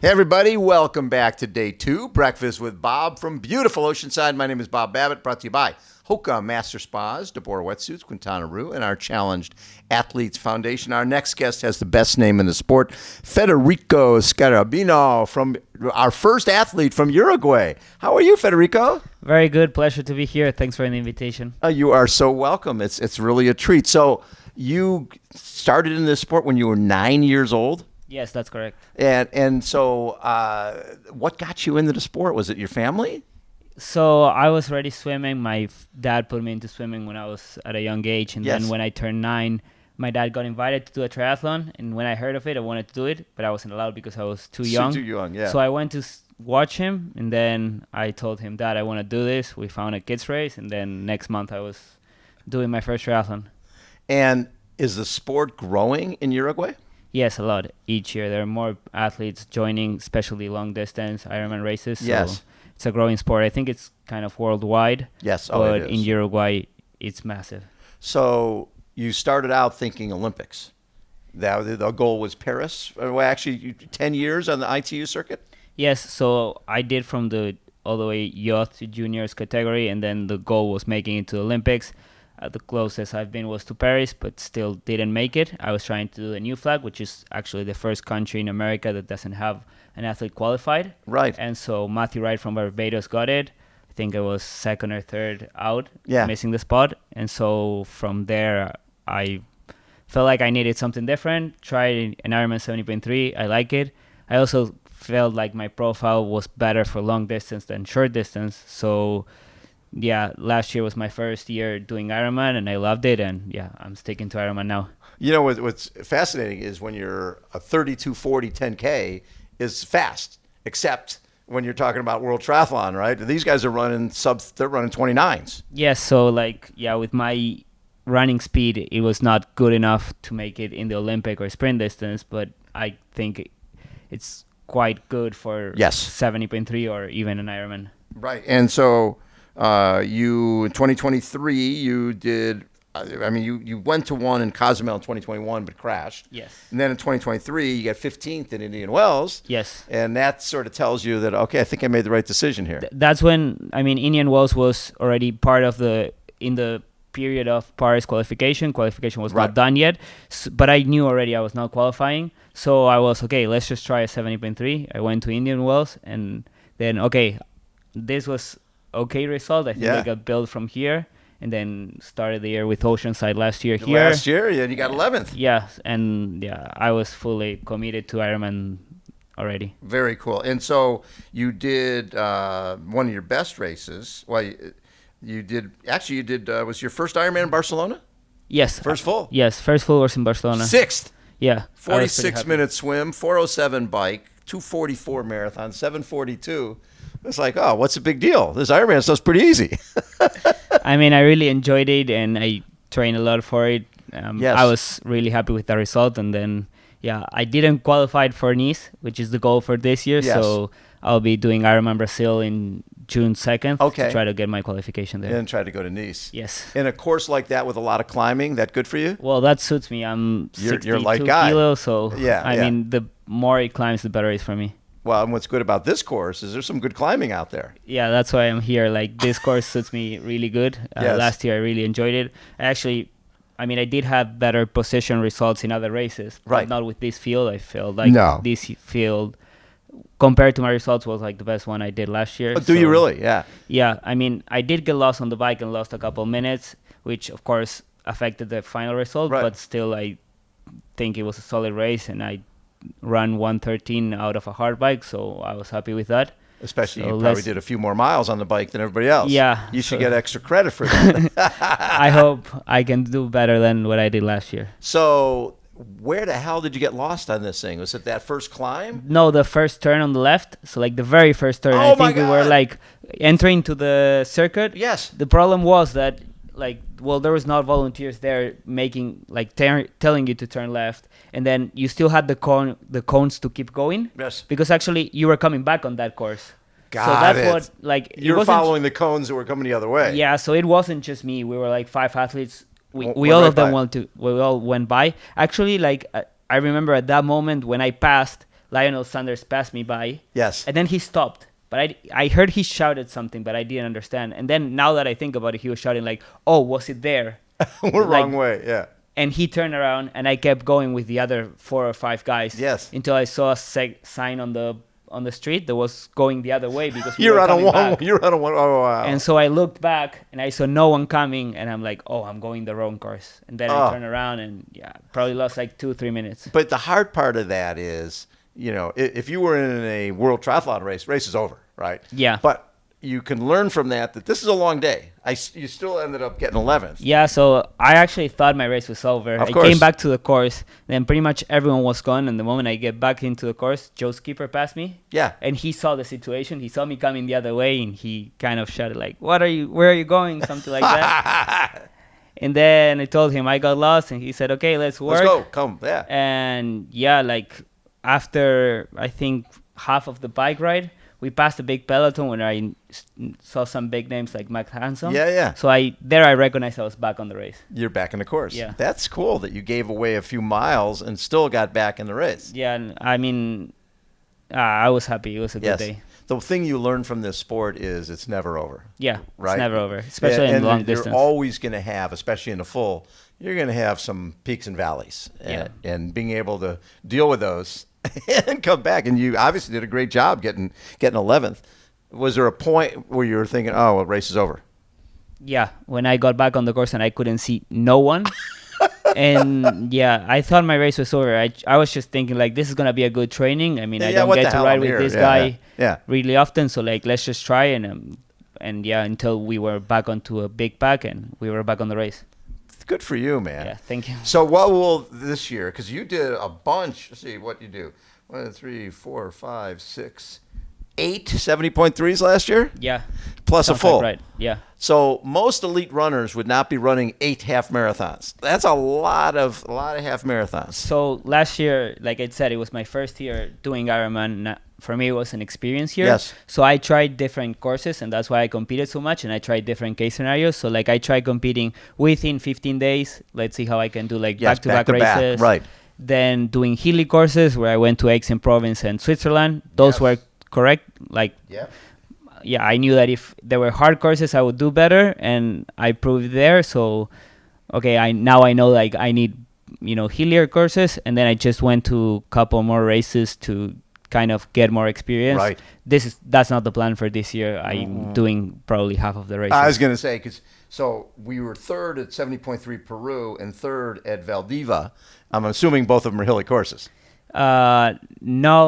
Hey everybody, welcome back to day 2, Breakfast with Bob from beautiful Oceanside. My name is Bob Babbitt, brought to you by HOKA Master Spas, deboer wetsuits, Quintana Roo, and our Challenged Athletes Foundation. Our next guest has the best name in the sport, Federico Scarabino, from our first athlete from Uruguay. How are you, Federico? Very good. Pleasure to be here. Thanks for the invitation. You are so welcome. It's really a treat. So you started in this sport when you were 9 years old? Yes, that's correct. And so what got you into the sport? Was it your family? So I was already swimming. My dad put me into swimming when I was at a young age. And then when I turned 9, my dad got invited to do a triathlon. And when I heard of it, I wanted to do it, but I wasn't allowed because I was too young. Too young, yeah. So I went to watch him, and then I told him, Dad, I want to do this. We found a kids race, and then next month I was doing my first triathlon. And is the sport growing in Uruguay? Yes, a lot. Each year there are more athletes joining, especially long distance Ironman races. So yes. It's a growing sport. I think it's kind of worldwide. Yes, but it is. In Uruguay, it's massive. So you started out thinking Olympics. The goal was Paris. Well, actually, 10 years on the ITU circuit? Yes, so I did from all the way youth to juniors category, and then the goal was making it to the Olympics. The closest I've been was to Paris, but still didn't make it. I was trying to do a new flag, which is actually the first country in America that doesn't have an athlete qualified. Right. And so Matthew Wright from Barbados got it. I think I was second or third out, missing the spot. And so from there, I felt like I needed something different. Tried an Ironman 70.3. I like it. I also felt like my profile was better for long distance than short distance. So last year was my first year doing Ironman, and I loved it, and I'm sticking to Ironman now. You know, what's fascinating is when you're a 32:40 10K is fast, except when you're talking about World Triathlon, right? These guys are running they're running 29s. Yes, so with my running speed, it was not good enough to make it in the Olympic or sprint distance, but I think it's quite good for 70.3 or even an Ironman. Right, and so you in 2023 you did. You went to one in Cozumel in 2021, but crashed. Yes. And then in 2023 you got 15th in Indian Wells. Yes. And that sort of tells you that I think I made the right decision here. That's when Indian Wells was already part of in the period of Paris qualification. Qualification was not done yet, but I knew already I was not qualifying. So I was let's just try a 70.3. I went to Indian Wells, and then this was okay result. I think I got billed from here, and then started the year with Oceanside last year here. Last year, you got 11th. Yeah, and I was fully committed to Ironman already. Very cool. And so you did one of your best races. Well, you did. Was your first Ironman in Barcelona? Yes. First full? Yes, first full was in Barcelona. 6th. Yeah. 46-minute swim, 4:07 bike, 2:44 marathon, 7:42. It's like, what's the big deal? This Ironman stuff's pretty easy. I really enjoyed it, and I trained a lot for it. I was really happy with the result, and then I didn't qualify for Nice, which is the goal for this year. Yes. So I'll be doing Ironman Brazil in June 2nd to try to get my qualification there. And try to go to Nice. Yes. In a course like that with a lot of climbing, that good for you? Well, that suits me. I'm 62 you're a light guy. kilos, so the more it climbs, the better it is for me. Well, and what's good about this course is there's some good climbing out there. Yeah, that's why I'm here. This course suits me really good. Last year, I really enjoyed it. I did have better position results in other races, but not with this field. I felt like this field, compared to my results, was the best one I did last year. Oh, do you really? Yeah. Yeah, I did get lost on the bike and lost a couple minutes, which, of course, affected the final result, but still, I think it was a solid race, and I run 1:13 out of a hard bike, so I was happy with that. Especially you probably did a few more miles on the bike than everybody else. Yeah. You should get extra credit for that. I hope I can do better than what I did last year. So where the hell did you get lost on this thing? Was it that first climb? No, the first turn on the left. So the very first turn. I think we were entering to the circuit. Yes. The problem was that there was not volunteers there making telling you to turn left, and then you still had the cones to keep going. Yes. Because actually you were coming back on that course. Got it. What you're following the cones that were coming the other way. Yeah. So it wasn't just me. We were 5 athletes. We all of them we all went by. Actually, I remember at that moment when I passed, Lionel Sanders passed me by. Yes. And then he stopped. But I heard he shouted something, but I didn't understand. And then now that I think about it, he was shouting like, "Oh, was it there?" We're wrong way, yeah. And he turned around, and I kept going with the other 4 or 5 guys. Yes. Until I saw a sign on the street that was going the other way because You're on a one. You're on a one. Oh wow. And so I looked back and I saw no one coming, and I'm like, oh, I'm going the wrong course. And then I turned around and probably lost like 2-3 minutes. But the hard part of that is, if you were in a world triathlon race is over, right? Yeah. But you can learn from that this is a long day. You still ended up getting 11th. Yeah, so I actually thought my race was over. Of I course. came back to the course, then pretty much everyone was gone. And the moment I get back into the course, Joe Skipper passed me. Yeah. And he saw the situation. He saw me coming the other way, and he kind of shouted like, where are you going? Something like that. And then I told him I got lost, and he said, okay, let's work. Let's go. Come, yeah. And like after, I think, half of the bike ride, we passed a big peloton when I saw some big names like Max Hansen. Yeah. So I recognized I was back on the race. You're back in the course. Yeah. That's cool that you gave away a few miles and still got back in the race. Yeah, and I mean, I was happy. It was a good day. The thing you learn from this sport is it's never over. Yeah, right? It's never over, especially in long distance. You're always going to have, especially in the full, you're going to have some peaks and valleys. And being able to deal with those and come back. And you obviously did a great job getting 11th. Was there a point where you were thinking, oh, well, race is over? Yeah, when I got back on the course and I couldn't see no one. And I thought my race was over. I was just thinking like, this is going to be a good training. I mean, I don't get to ride with this guy really often. So like, let's just try. And until we were back onto a big pack and we were back on the race. Good for you, man. Yeah, thank you. So what will this year, because you did a bunch, let's see what you do. 1, 3, 4, 5, 6, 8 70.3s last year? Yeah. Plus a full. Right, yeah. So most elite runners would not be running 8 half marathons. That's a lot of half marathons. So last year, like I said, it was my first year doing Ironman. For me, it was an experience year. Yes. So I tried different courses, and that's why I competed so much. And I tried different case scenarios. So like I tried competing within 15 days. Let's see how I can do like back-to-back races. Right. Then doing hilly courses where I went to Aix-en-Provence and Switzerland. Those were correct. Like. Yeah, I knew that if there were hard courses, I would do better, and I proved there. So, okay, I know like I need, hillier courses, and then I just went to a couple more races to kind of get more experience. Right. That's not the plan for this year. I'm doing probably half of the races. I was going to say, so we were third at 70.3 Peru and third at Valdiva. I'm assuming both of them are hilly courses. No,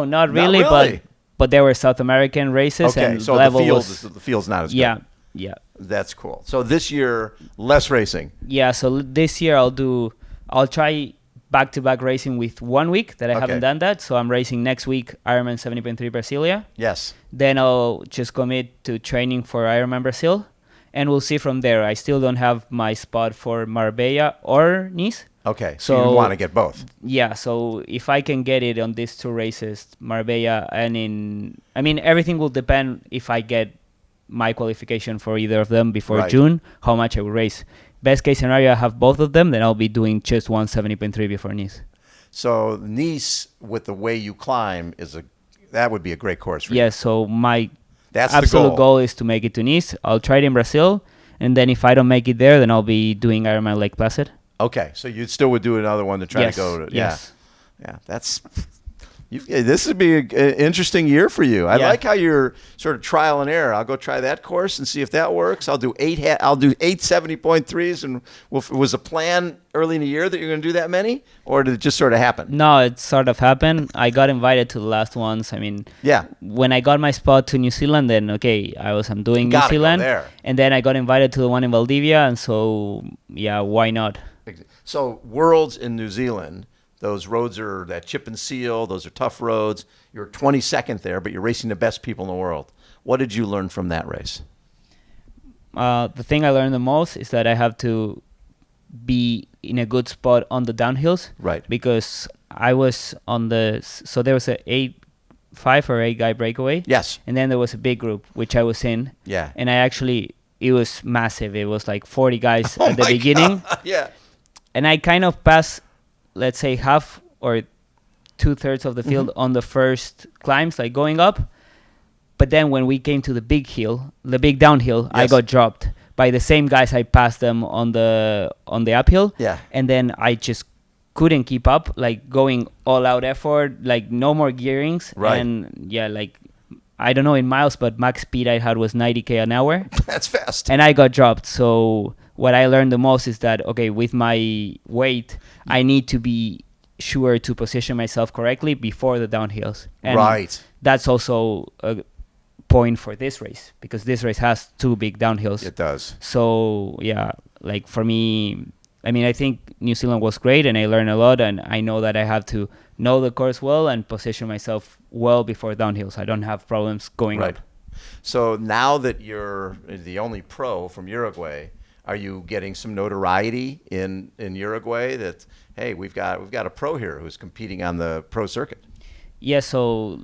not really. But there were South American races, and so the field's not as good. Yeah. That's cool. So this year, less racing. Yeah, so this year I'll try back-to-back racing with 1 week that I haven't done that. So I'm racing next week Ironman 70.3 Brasilia. Yes. Then I'll just commit to training for Ironman Brazil, and we'll see from there. I still don't have my spot for Marbella or Nice. Okay, so you want to get both. Yeah, so if I can get it on these 2 races, Marbella everything will depend if I get my qualification for either of them before June, how much I will race. Best case scenario, I have both of them, then I'll be doing just 170.3 before Nice. So Nice, with the way you climb, that would be a great course for you. Yeah, so my That's absolute the goal is to make it to Nice. I'll try it in Brazil, and then if I don't make it there, then I'll be doing Ironman Lake Placid. Okay, so you still would do another one to try to go to. Yes. Yeah. This would be an interesting year for you. I like how you're sort of trial and error. I'll go try that course and see if that works. I'll do 8 70.3s. And was the plan early in the year that you're going to do that many, or did it just sort of happen? No, it sort of happened. I got invited to the last ones. When I got my spot to New Zealand, then I'm doing New Zealand, and then I got invited to the one in Valdivia, and so why not? So Worlds in New Zealand, those roads are that chip and seal. Those are tough roads. You're 22nd there, but you're racing the best people in the world. What did you learn from that race? The thing I learned the most is that I have to be in a good spot on the downhills. Right. Because I was on so there was a 5 or 8 guy breakaway. Yes. And then there was a big group, which I was in. Yeah. And it was massive. It was like 40 guys at the beginning. God. Yeah. And I kind of passed, let's say, half or 2/3 of the field on the first climbs, like going up. But then when we came to the big downhill, I got dropped by the same guys. I passed them on the uphill. Yeah. And then I just couldn't keep up, like going all out effort, like no more gearings. Right. And yeah, like, I don't know in miles, but max speed I had was 90 an hour. That's fast. And I got dropped. So what I learned the most is that, okay, with my weight, I need to be sure to position myself correctly before the downhills. And right. That's also a point for this race, because this race has 2 big downhills. It does. So yeah, like for me, I mean, I think New Zealand was great and I learned a lot, and I know that I have to know the course well and position myself well before downhills. I don't have problems going up. So now that you're the only pro from Uruguay, are you getting some notoriety in Uruguay that, hey, we've got a pro here who's competing on the pro circuit? Yeah, so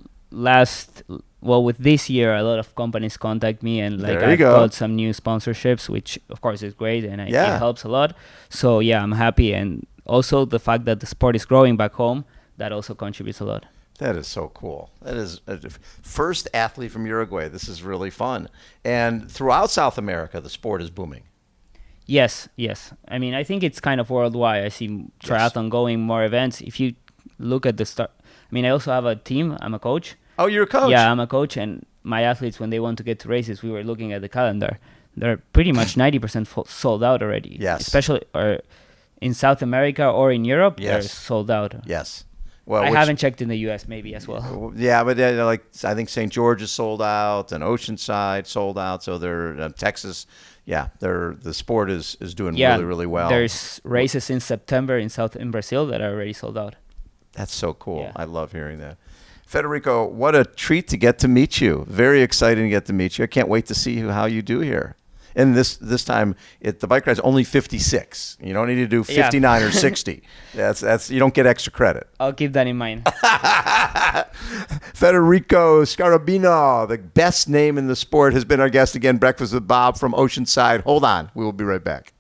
with this year, a lot of companies contact me, and like I've got some new sponsorships, which of course is great, and it helps a lot. So yeah, I'm happy, and also the fact that the sport is growing back home, that also contributes a lot. That is so cool. That is first athlete from Uruguay. This is really fun. And throughout South America, the sport is booming. Yes. I mean, I think it's kind of worldwide. I see triathlon going, more events. If you look at the start, I mean, I also have a team. I'm a coach. Oh, you're a coach? Yeah, I'm a coach, and my athletes, when they want to get to races, we were looking at the calendar. They're pretty much 90% sold out already. Yes. Especially in South America or in Europe, they're sold out. Yes. Well, I haven't checked in the U.S. maybe as well. Yeah, but like I think St. George is sold out and Oceanside sold out. So they're Texas. Yeah, the sport is doing really, really well. There's races in September in Brazil that are already sold out. That's so cool. Yeah. I love hearing that. Federico, what a treat to get to meet you. Very exciting to get to meet you. I can't wait to see how you do here. And this time, the bike ride's only 56. You don't need to do 59 or 60. That's you don't get extra credit. I'll keep that in mind. Federico Scarabino, the best name in the sport, has been our guest again. Breakfast with Bob from Oceanside. Hold on. We will be right back.